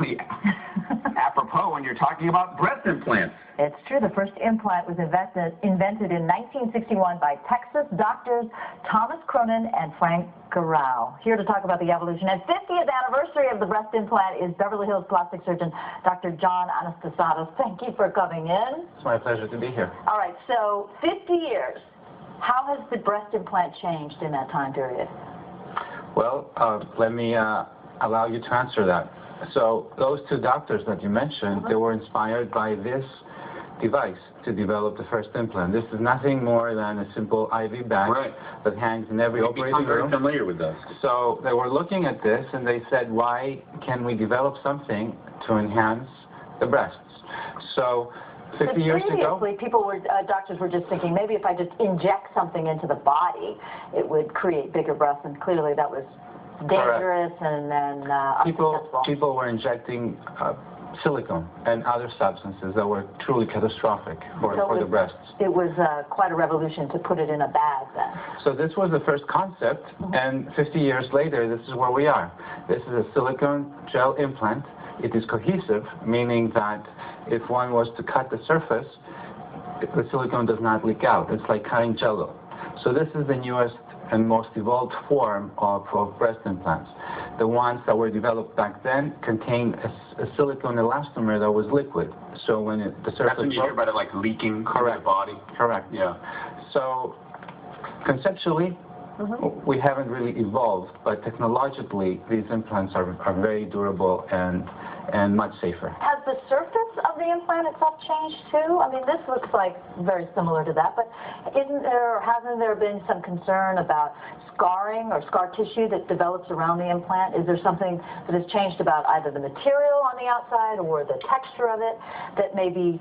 certainly apropos when you're talking about breast implants. It's true. The first implant was invented in 1961 by Texas doctors Thomas Cronin and Frank Garau. Here to talk about the evolution and 50th anniversary of the breast implant is Beverly Hills plastic surgeon Dr. John Anastasatos. Thank you for coming in. It's my pleasure to be here. All right, so 50 years. How has the breast implant changed in that time period? Well, let me allow you to answer that. So those two doctors that you mentioned, they were inspired by this device to develop the first implant. This is nothing more than a simple IV bag that hangs in every operating room. Very familiar with those. So they were looking at this and they said, why can we develop something to enhance the breasts? So 50 years ago, doctors were just thinking, maybe if I just inject something into the body, it would create bigger breasts, and clearly that was dangerous. Correct. And then people were injecting silicone and other substances that were truly catastrophic for the breasts. It was quite a revolution to put it in a bag then. So this was the first concept, and 50 years later, this is where we are. This is a silicone gel implant. It is cohesive, meaning that if one was to cut the surface, the silicone does not leak out. It's like cutting jello. So this is the newest and most evolved form of breast implants. The ones that were developed back then contained a silicone elastomer that was liquid. So when the surface... That's when you hear about it like leaking into the body? Correct. Yeah. So conceptually, we haven't really evolved, but technologically, these implants are very durable and much safer. Has the surface of the implant itself changed too? I mean, this looks like very similar to that, but hasn't there been some concern about scarring or scar tissue that develops around the implant? Is there something that has changed about either the material on the outside or the texture of it that maybe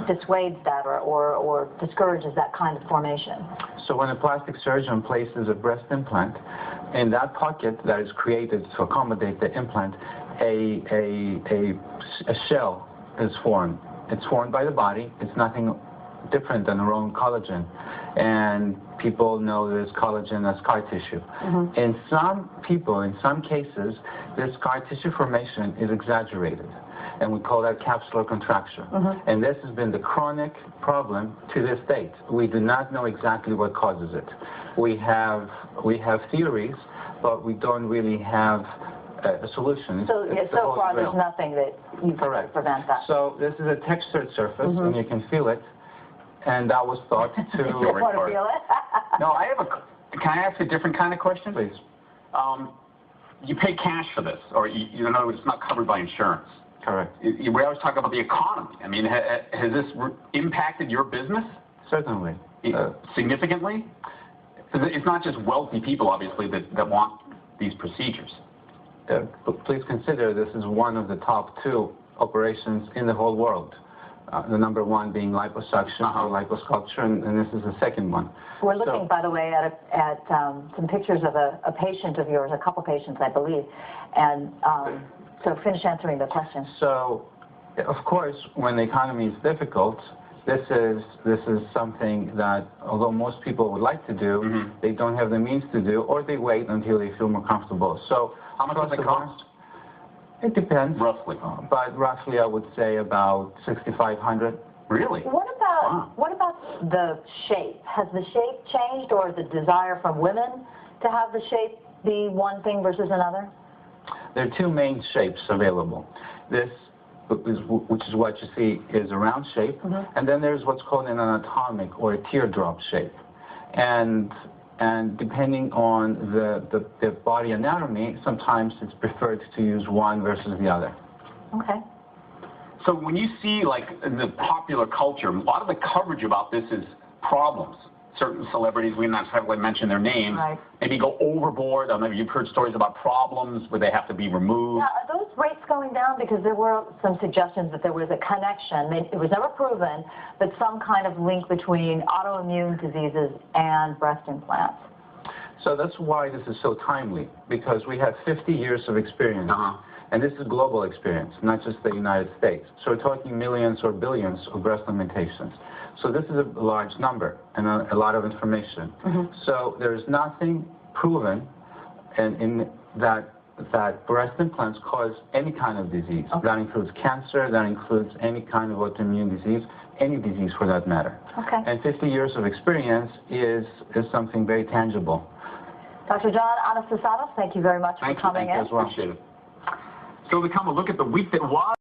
dissuades that or discourages that kind of formation? So when a plastic surgeon places a breast implant, in that pocket that is created to accommodate the implant, a shell is formed. It's formed by the body. It's nothing different than our own collagen. And people know this collagen as scar tissue. In some people, in some cases, this scar tissue formation is exaggerated, and we call that capsular contracture. And this has been the chronic problem to this date. We do not know exactly what causes it. We have theories, but we don't really have a solution. So far, there's nothing that you can prevent that. So this is a textured surface, and you can feel it. And that was thought to... You want to feel it? No, can I ask a different kind of question? Please. You pay cash for this, or in other words, it's not covered by insurance. Correct. We always talk about the economy. I mean, has this impacted your business? Certainly. Significantly? It's not just wealthy people, obviously, that want these procedures. But please consider this is one of the top 2 operations in the whole world. The number 1 being liposuction or liposculpture, and this is the second one. We're looking, by the way, at some pictures of a patient of yours, a couple patients, I believe. And so finish answering the question. So, of course, when the economy is difficult, this is something that, although most people would like to do, they don't have the means to do, or they wait until they feel more comfortable. So, how much does it cost? It depends. Roughly. But roughly, I would say about $6,500. Really? What about the shape? Has the shape changed, or the desire from women to have the shape be one thing versus another? There are 2 main shapes available. This, which is what you see, is a round shape, and then there's what's called an anatomic or a teardrop shape. And depending on the body anatomy, sometimes it's preferred to use one versus the other. Okay. So when you see, like, in the popular culture, a lot of the coverage about this is problems. Certain celebrities, we not necessarily mention their names, maybe go overboard. Maybe you've heard stories about problems where they have to be removed. Yeah, are those rates going down? Because there were some suggestions that there was a connection. It was never proven, but some kind of link between autoimmune diseases and breast implants. So that's why this is so timely, because we have 50 years of experience. And this is global experience, not just the United States. So we're talking millions or billions of breast augmentations. So this is a large number and a lot of information. So there's nothing proven in that that breast implants cause any kind of disease. Okay. That includes cancer, that includes any kind of autoimmune disease, any disease for that matter. Okay. And 50 years of experience is something very tangible. Dr. John Anastasatos, thank you very much for coming in. Thank you as well. Appreciate it. So we come a look at the week that was.